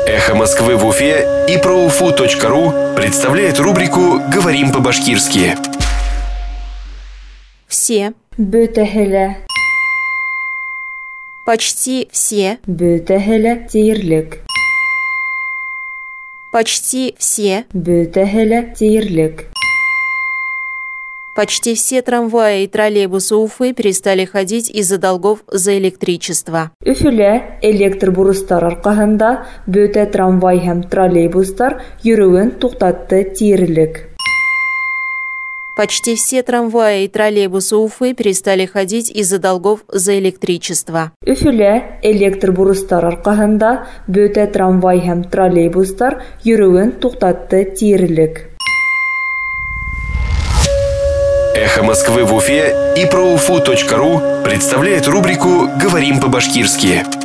Эхо Москвы в Уфе и ProUFU.ру представляет рубрику «Говорим по-башкирски». Все. Бөтәһелә. Почти все. Бөтәһелә тиерлек. Почти все. Бөтәһелә тиерлек. Почти все трамваи и троллейбусы Уфы перестали ходить из-за долгов за электричество. Өфөлә электр бурыстар аркаһында бөтә трамвай һәм троллейбустар йөрүен туктатты тиерлек. Почти все трамваи и троллейбусы Уфы перестали ходить из-за долгов за электричество. Өфөлә электр бурыстар аркаһында бөтә трамвай һәм троллейбустар йөрүен туктатты тиерлек. Эхо Москвы в Уфе и ProUFU.ру представляет рубрику «Говорим по-башкирски».